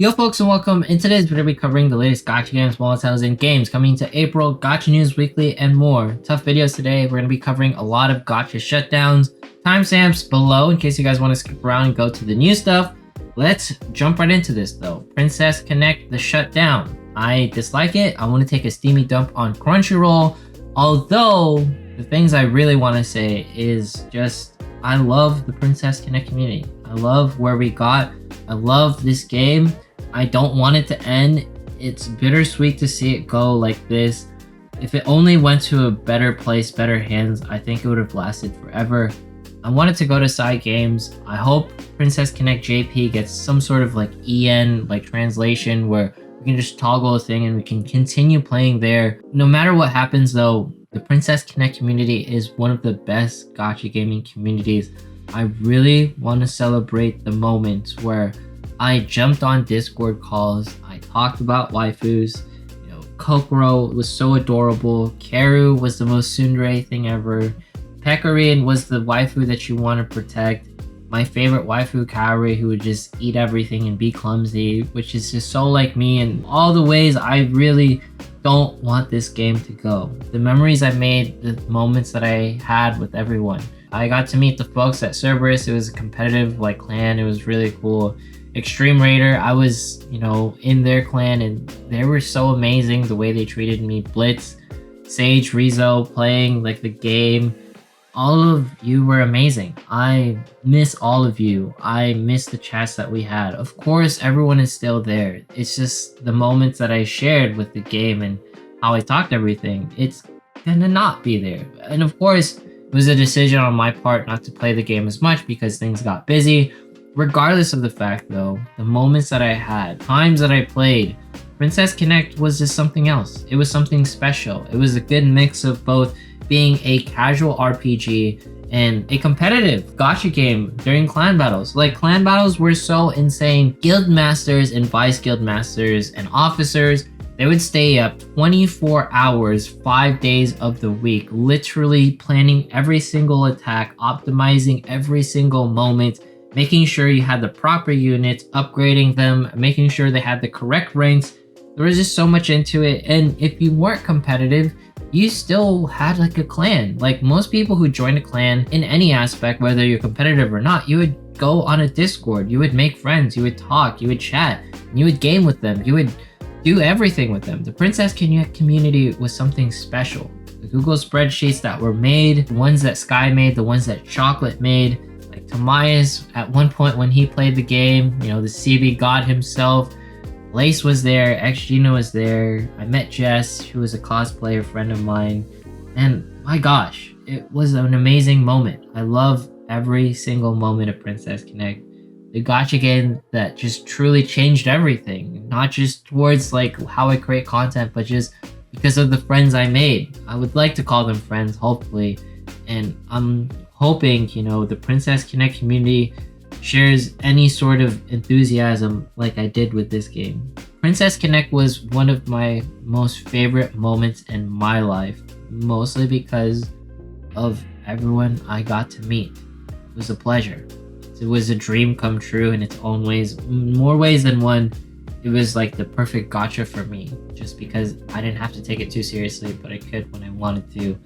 Yo folks and welcome. In today's video we'll be covering the latest gacha games, wallet titles, and games coming to April, gacha news weekly, and more. Tough videos today. We're going to be covering a lot of gacha shutdowns. Timestamps below in case you guys want to skip around and go to the new stuff. Let's jump right into this though. Princess Connect the shutdown. I dislike it. I want to take a steamy dump on Crunchyroll. Although the things I really want to say is just I love the Princess Connect community. I love where we got. I love this game. I don't want it to end. It's bittersweet to see it go like this. If it only went to a better place, better hands, I think it would have lasted forever. I want it to go to side games. I hope Princess Connect JP gets some sort of like En like translation where we can just toggle a thing and we can continue playing there. No matter what happens though, the Princess Connect community is one of the best gacha gaming communities. I really want to celebrate the moments where I jumped on Discord calls, I talked about waifus, Kokoro was so adorable, Karu was the most tsundere thing ever, Pecorin was the waifu that you want to protect, my favorite waifu Kaori who would just eat everything and be clumsy, which is just so like me in all the ways I really don't want this game to go. The memories I made, the moments that I had with everyone. I got to meet the folks at Cerberus. It was a competitive like clan. It was really cool. Extreme Raider, I was, in their clan and they were so amazing the way they treated me. Blitz, Sage, Rizzo playing like the game. All of you were amazing. I miss all of you. I miss the chats that we had. Of course, everyone is still there. It's just the moments that I shared with the game and how I talked everything. It's gonna not be there. And of course, it was a decision on my part not to play the game as much because things got busy. Regardless of the fact though, the moments that I had, times that I played, Princess Connect was just something else. It was something special. It was a good mix of both being a casual RPG and a competitive gacha game during clan battles. Like clan battles were so insane. Guild masters and vice guild masters and officers, they would stay up 24 hours, 5 days of the week, literally planning every single attack, optimizing every single moment, making sure you had the proper units, upgrading them, making sure they had the correct ranks. There was just so much into it. And if you weren't competitive, you still had like a clan. Like most people who join a clan in any aspect, whether you're competitive or not, you would go on a Discord, you would make friends, you would talk, you would chat, you would game with them, you would do everything with them. The Princess Connect community was something special. The Google spreadsheets that were made, the ones that Sky made, the ones that Chocolate made, like Tomias at one point when he played the game, the CB god himself, Lace was there, XGino was there, I met Jess, who was a cosplayer friend of mine, and my gosh, it was an amazing moment. I love every single moment of Princess Connect. The gacha game that just truly changed everything, not just towards like how I create content, but just because of the friends I made. I would like to call them friends, hopefully, and I'm hoping, the Princess Connect community shares any sort of enthusiasm like I did with this game. Princess Connect was one of my most favorite moments in my life, mostly because of everyone I got to meet. It was a pleasure. It was a dream come true in its own ways, more ways than one. It was like the perfect gacha for me, just because I didn't have to take it too seriously, but I could when I wanted to.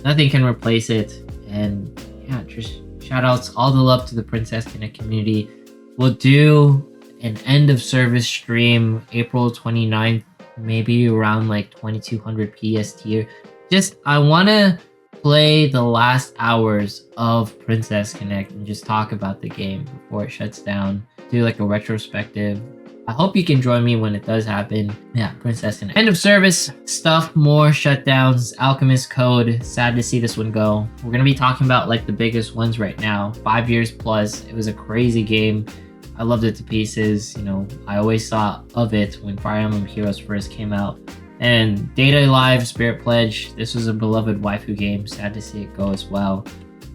Nothing can replace it, and yeah, just shout outs, all the love to the Princess Connect community. We'll do an end of service stream April 29th, maybe around like 2200 PST. Just, I want to play the last hours of Princess Connect and just talk about the game before it shuts down. Do like a retrospective. I hope you can join me when it does happen. Yeah, Princess Connect. End of service stuff, more shutdowns, Alchemist Code. Sad to see this one go. We're going to be talking about like the biggest ones right now. 5 years plus. It was a crazy game. I loved it to pieces. I always thought of it when Fire Emblem Heroes first came out. And Data Live, Spirit Pledge. This was a beloved waifu game. Sad to see it go as well.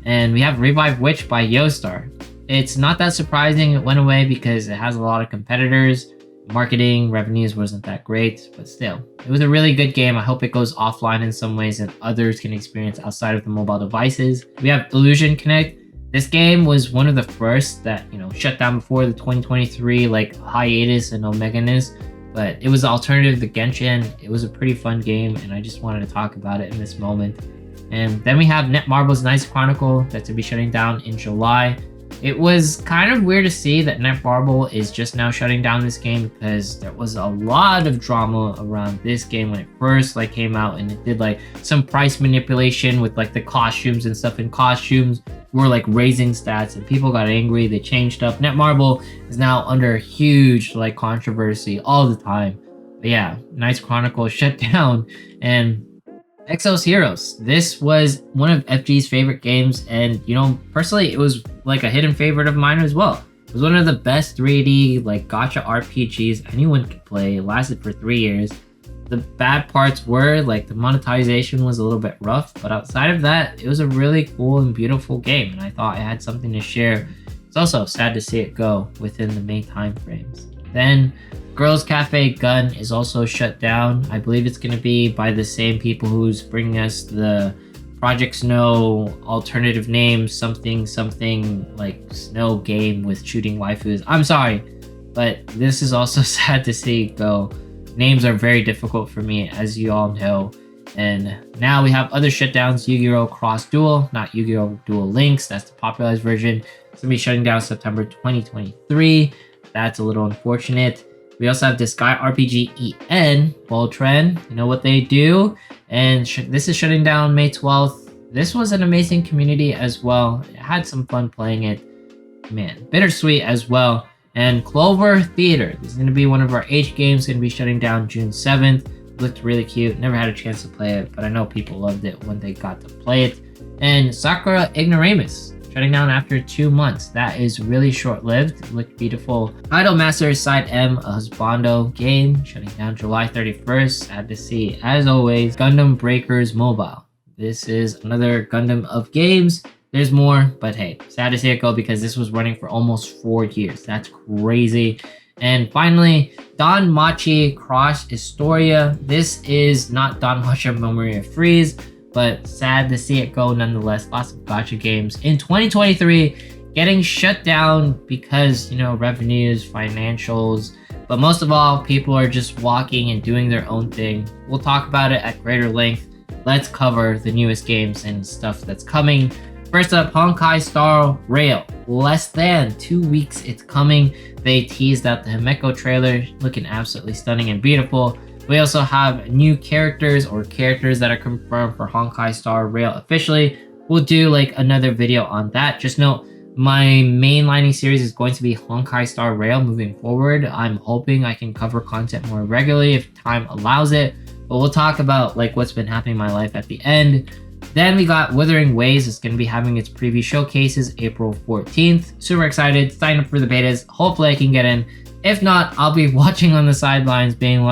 And we have Revive Witch by Yostar. It's not that surprising it went away because it has a lot of competitors. Marketing, revenues wasn't that great, but still. It was a really good game. I hope it goes offline in some ways and others can experience outside of the mobile devices. We have Illusion Connect. This game was one of the first that, shut down before the 2023 like hiatus and Omeganess, but it was the alternative to Genshin. It was a pretty fun game, and I just wanted to talk about it in this moment. And then we have Netmarble's Nice Chronicle that's to be shutting down in July. It was kind of weird to see that Netmarble is just now shutting down this game, because there was a lot of drama around this game when it first came out, and it did some price manipulation with the costumes and stuff, and costumes were raising stats and people got angry. They changed up. Netmarble is now under huge controversy all the time. But yeah, Nice Chronicle shut down. And Exos Heroes. This was one of FG's favorite games, and personally, it was a hidden favorite of mine as well. It was one of the best 3D gacha RPGs anyone could play. It lasted for 3 years. The bad parts were the monetization was a little bit rough, but outside of that, it was a really cool and beautiful game, and I thought I had something to share. It's also sad to see it go within the main time frames. Then Girls Cafe Gun is also shut down. I believe it's going to be by the same people who's bringing us the Project Snow alternative name, something Snow game with shooting waifus. I'm sorry, but this is also sad to see go. Names are very difficult for me, as you all know. And now we have other shutdowns. Yu-Gi-Oh! Cross Duel, not Yu-Gi-Oh! Duel Links. That's the popularized version. It's going to be shutting down September 2023. That's a little unfortunate. We also have Disgaea RPG En, Bold Trend. You know what they do. And this is shutting down May 12th. This was an amazing community as well. I had some fun playing it. Man, bittersweet as well. And Clover Thear. This is going to be one of our H games. Going to be shutting down June 7th. Looked really cute. Never had a chance to play it, but I know people loved it when they got to play it. And Sakura Ignaramus, shutting down after 2 months. That is really short-lived. Looked beautiful. Idolmaster Sidem, a husbando game, shutting down July 31st. Sad to see. As always, Gundam Breakers Mobile. This is another Gundam of games. There's more, but hey, sad to see it go because this was running for almost 4 years. That's crazy. And finally, Danmachi Cross Istoria. This is not Danmachi Memory of Freeze, but sad to see it go nonetheless. Lots of gacha games in 2023 getting shut down because, revenues, financials, but most of all, people are just walking and doing their own thing. We'll talk about it at greater length. Let's cover the newest games and stuff that's coming. First up, Honkai Star Rail. Less than 2 weeks it's coming. They teased out the Himeko trailer, looking absolutely stunning and beautiful. We also have new characters or characters that are confirmed for Honkai Star Rail officially. We'll do another video on that. Just note, my mainlining series is going to be Honkai Star Rail moving forward. I'm hoping I can cover content more regularly if time allows it. But we'll talk about what's been happening in my life at the end. Then we got Wuthing Waves. It's going to be having its preview showcases April 14th. Super excited. Sign up for the betas. Hopefully I can get in. If not, I'll be watching on the sidelines being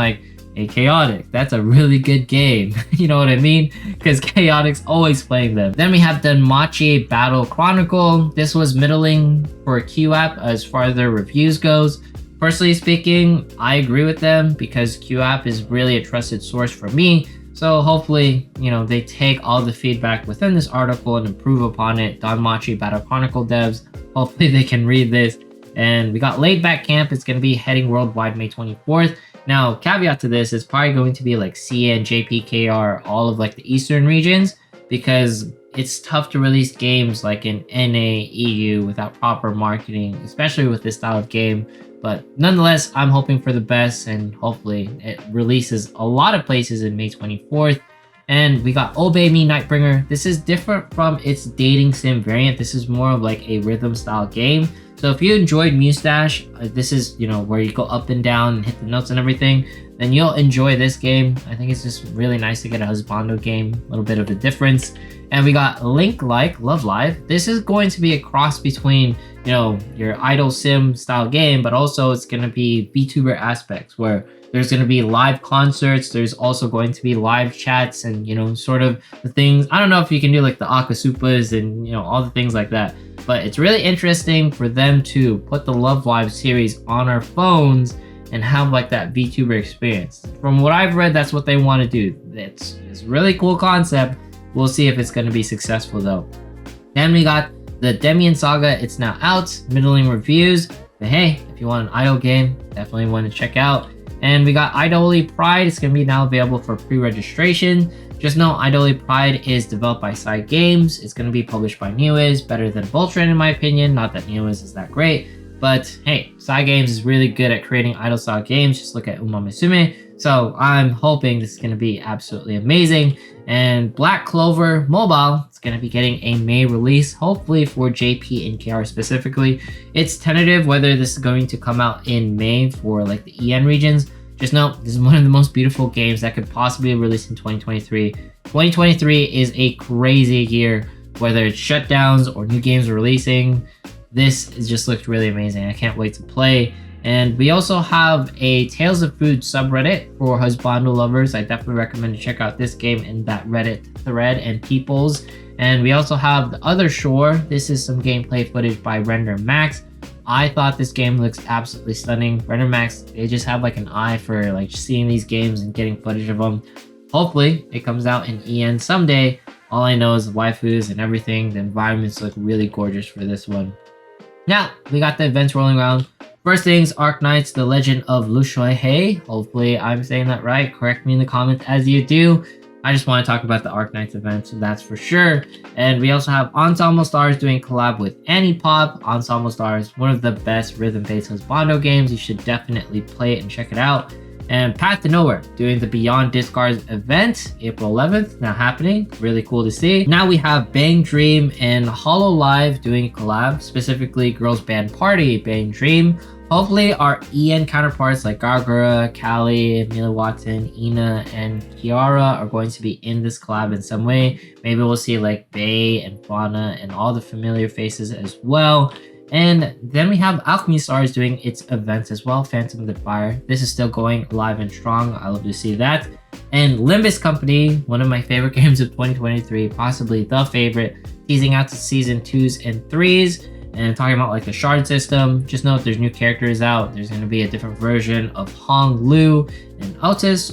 hey, Chaotic, that's a really good game. You know what I mean? Because Chaotic's always playing them. Then we have Danmachi Battle Chronicle. This was middling for QApp as far as their reviews goes. Personally speaking, I agree with them because QApp is really a trusted source for me. So hopefully, they take all the feedback within this article and improve upon it. Danmachi Battle Chronicle devs, hopefully they can read this. And we got Laidback Camp. It's going to be heading worldwide May 24th. Now, caveat to this, it's probably going to be CN, JPKR, all of the Eastern regions, because it's tough to release games in NA, EU without proper marketing, especially with this style of game. But nonetheless, I'm hoping for the best, and hopefully it releases a lot of places in May 24th. And we got Obey Me Nightbringer. This is different from its dating sim variant. This is more of a rhythm style game. So if you enjoyed Mustache, this is, where you go up and down and hit the notes and everything, then you'll enjoy this game. I think it's just really nice to get a husbando game, a little bit of a difference. And we got Link Like Love Live. This is going to be a cross between, your idol sim style game, but also it's going to be VTuber aspects where there's going to be live concerts. There's also going to be live chats and, sort of the things. I don't know if you can do the Akasupas and, all the things like that. But it's really interesting for them to put the Love Live series on our phones and have that VTuber experience. From what I've read, that's what they want to do. It's a really cool concept. We'll see if it's going to be successful though. Then we got The Demian Saga, it's now out, middling reviews, but hey, if you want an idol game, definitely want to check out. And we got Idoly Pride, it's going to be now available for pre-registration. Just know Idoly Pride is developed by Side Games, it's going to be published by Neowiz, better than Voltron in my opinion, not that Neowiz is that great. But hey, Side Games is really good at creating idol-style games. Just look at Umamusume. So I'm hoping this is going to be absolutely amazing. And Black Clover Mobile is going to be getting a May release, hopefully for JP and KR specifically. It's tentative whether this is going to come out in May for like the EN regions. Just know this is one of the most beautiful games that could possibly be released in 2023. 2023 is a crazy year, whether it's shutdowns or new games releasing. This just looked really amazing. I can't wait to play. And we also have a Tales of Food subreddit for husbando lovers. I definitely recommend to check out this game in that Reddit thread and peoples. And we also have The Other Shore. This is some gameplay footage by Render Max. I thought this game looks absolutely stunning. Render Max, they just have like an eye for like seeing these games and getting footage of them. Hopefully it comes out in EN someday. All I know is the waifus and everything. The environments look really gorgeous for this one. Now, we got the events rolling around. First things, Arknights, The Legend of Lushoihei. Hopefully I'm saying that right. Correct me in the comments as you do. I just want to talk about the Arknights event, so that's for sure. And we also have Ensemble Stars doing collab with Anipop. Ensemble Stars, one of the best rhythm-based husbando games. You should definitely play it and check it out. And Path to Nowhere doing the Beyond Discards event, April 11th, now happening. Really cool to see. Now we have Bang Dream and Hololive doing a collab, specifically Girls Band Party, Bang Dream. Hopefully our EN counterparts like Gargura, Callie, Mila Watson, Ina, and Kiara are going to be in this collab in some way. Maybe we'll see like Bae and Fauna and all the familiar faces as well. And then we have Alchemy Stars doing its events as well, Phantom of the Fire. This is still going live and strong. I love to see that. And Limbus Company, one of my favorite games of 2023, possibly the favorite, teasing out to season 2s and 3s. And talking about like the shard system, just know if there's new characters out, there's going to be a different version of Hong Lu and Otis,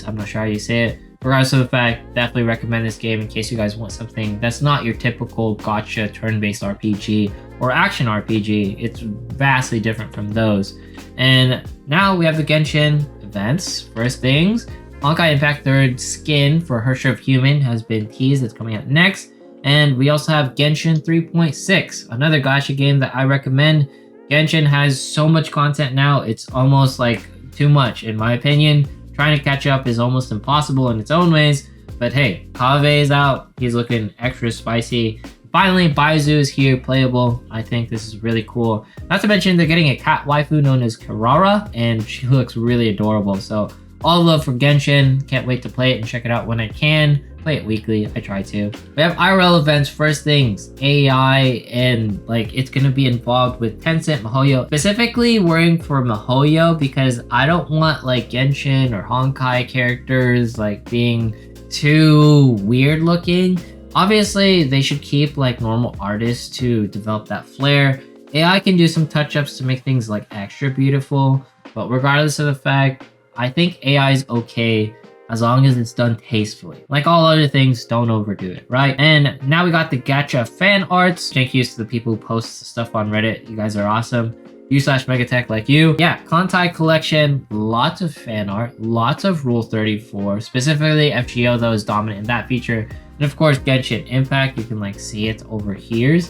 I'm not sure how you say it. Regardless of the fact, definitely recommend this game in case you guys want something that's not your typical gacha turn-based RPG or action RPG. It's vastly different from those. And now we have the Genshin events. First things, Honkai Impact 3rd skin for Herrscher of Human has been teased. It's coming out next. And we also have Genshin 3.6, another gacha game that I recommend. Genshin has so much content now, it's almost like too much in my opinion. Trying to catch up is almost impossible in its own ways, but hey, Kaveh is out, he's looking extra spicy. Finally, Baizu is here, playable. I think this is really cool. Not to mention, they're getting a cat waifu known as Kirara, and she looks really adorable. So, all love for Genshin. Can't wait to play it and check it out when I can. Play it weekly, I try to. We have IRL events, first things, AI, and like it's gonna be involved with Tencent, MiHoYo. Specifically worrying for MiHoYo because I don't want like Genshin or Honkai characters like being too weird looking. Obviously, they should keep like normal artists to develop that flair. AI can do some touch-ups to make things like extra beautiful, but regardless of the fact, I think AI is okay as long as it's done tastefully. Like all other things, don't overdo it, right? And now we got the Gacha fan arts. Thank you to the people who post stuff on Reddit. You guys are awesome. U/Megatech like you. Yeah, Kontai collection, lots of fan art, lots of Rule 34, specifically FGO that was dominant in that feature. And of course, Genshin Impact, you can like see it over here.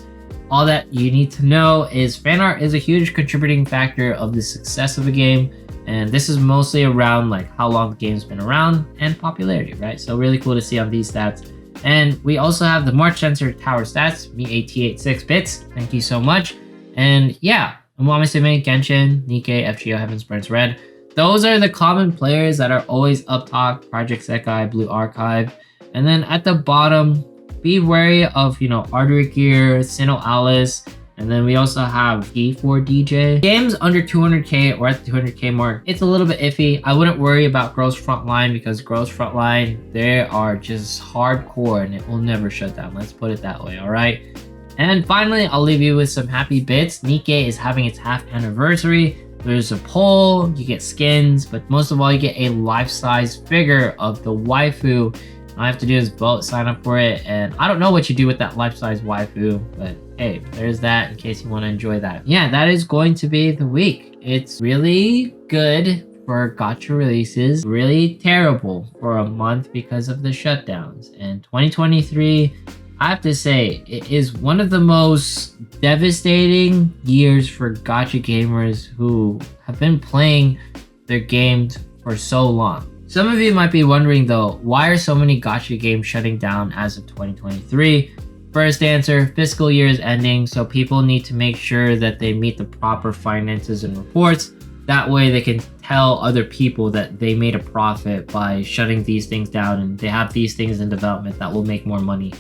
All that you need to know is fan art is a huge contributing factor of the success of a game. And this is mostly around like how long the game's been around and popularity, right? So really cool to see on these stats. And we also have the March Sensor Tower stats, me AT8 6 bits. Thank you so much. And yeah, Umamusume, Genshin, Nikke, FGO, Heaven's Prince Red. Those are the common players that are always up top. Project Sekai, Blue Archive. And then at the bottom, be wary of, Artery Gear, Sinnoh Alice. And then we also have E4DJ. Games under 200k or at the 200k mark, it's a little bit iffy. I wouldn't worry about Girls Frontline because Girls Frontline, they are just hardcore and it will never shut down. Let's put it that way, all right? And finally, I'll leave you with some happy bits. Nikke is having its half anniversary. There's a poll, you get skins, but most of all, you get a life-size figure of the waifu. All I have to do is vote, sign up for it, and I don't know what you do with that life-size waifu, but hey, there's that in case you want to enjoy that. Yeah, that is going to be the week. It's really good for gacha releases, really terrible for a month because of the shutdowns. And 2023, I have to say, it is one of the most devastating years for gacha gamers who have been playing their games for so long. Some of you might be wondering though, why are so many gacha games shutting down as of 2023? First answer, fiscal year is ending, so people need to make sure that they meet the proper finances and reports. That way they can tell other people that they made a profit by shutting these things down and they have these things in development that will make more money.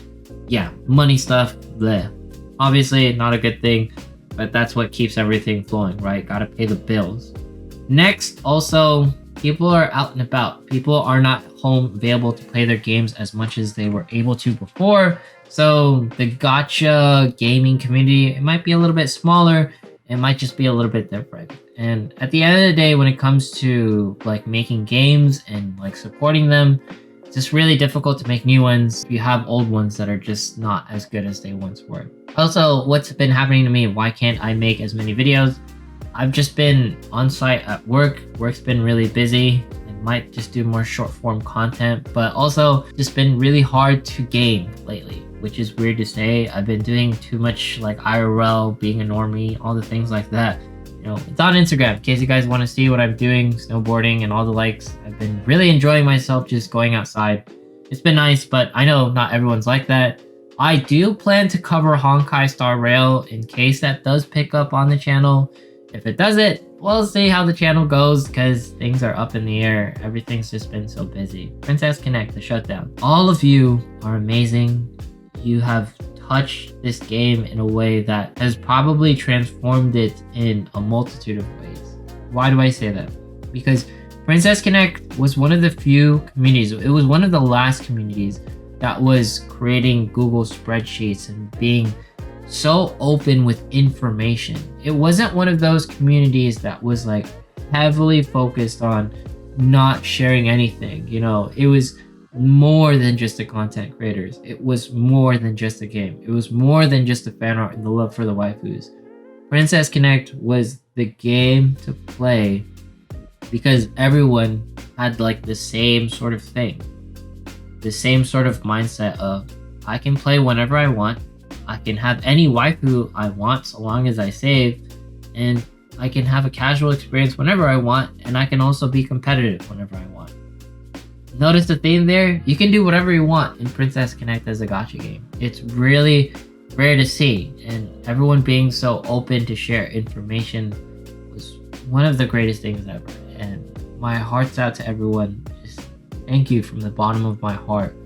Yeah, money stuff, bleh. Obviously not a good thing, but that's what keeps everything flowing, right? Gotta pay the bills. Next, also, people are out and about. People are not home available to play their games as much as they were able to before. So the gacha gaming community, it might be a little bit smaller. It might just be a little bit different. And at the end of the day, when it comes to like making games and like supporting them, it's just really difficult to make new ones. You have old ones that are just not as good as they once were. Also, what's been happening to me? Why can't I make as many videos? I've just been on site at work. Work's been really busy and might just do more short form content, but also just been really hard to game lately, which is weird to say. I've been doing too much like IRL, being a normie, all the things like that. You know, it's on Instagram in case you guys want to see what I'm doing, snowboarding and all the likes. I've been really enjoying myself just going outside. It's been nice, but I know not everyone's like that. I do plan to cover Honkai Star Rail in case that does pick up on the channel. If it doesn't, we'll see how the channel goes because things are up in the air. Everything's just been so busy. Princess Connect, the shutdown. All of you are amazing. You have touched this game in a way that has probably transformed it in a multitude of ways. Why do I say that? Because Princess Connect was one of the few communities, it was one of the last communities that was creating Google spreadsheets and being so open with information. It wasn't one of those communities that was like heavily focused on not sharing anything. You know, it was more than just the content creators. It was more than just a game. It was more than just the fan art and the love for the waifus. Princess Connect was the game to play because everyone had like the same sort of thing. The same sort of mindset of, I can play whenever I want. I can have any waifu I want so long as I save, and I can have a casual experience whenever I want, and I can also be competitive whenever I want. Notice the theme there? You can do whatever you want in Princess Connect as a gacha game. It's really rare to see, and everyone being so open to share information was one of the greatest things ever. And my heart's out to everyone. Just thank you from the bottom of my heart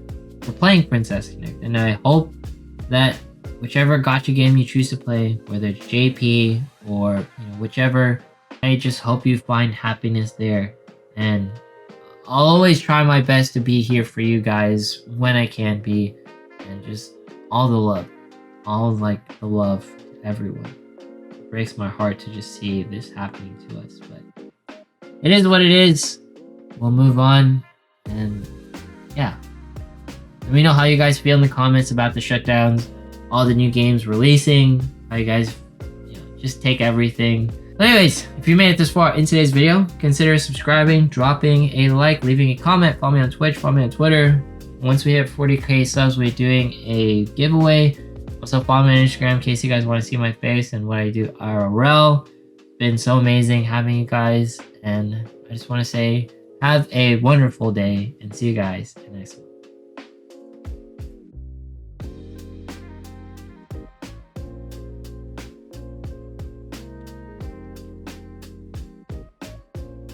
for playing Princess Connect, and I hope that whichever gacha game you choose to play, whether it's JP or whichever, I just hope you find happiness there. And I'll always try my best to be here for you guys when I can be, and just all the love, all like the love to everyone. It breaks my heart to just see this happening to us, but it is what it is. We'll move on, and yeah. Let me know how you guys feel in the comments about the shutdowns, all the new games releasing, how you guys just take everything. But anyways, if you made it this far in today's video, consider subscribing, dropping a like, leaving a comment, follow me on Twitch, follow me on Twitter. Once we hit 40k subs, we're doing a giveaway. Also follow me on Instagram in case you guys want to see my face and what I do IRL. It's been so amazing having you guys, and I just want to say have a wonderful day and see you guys in the next one.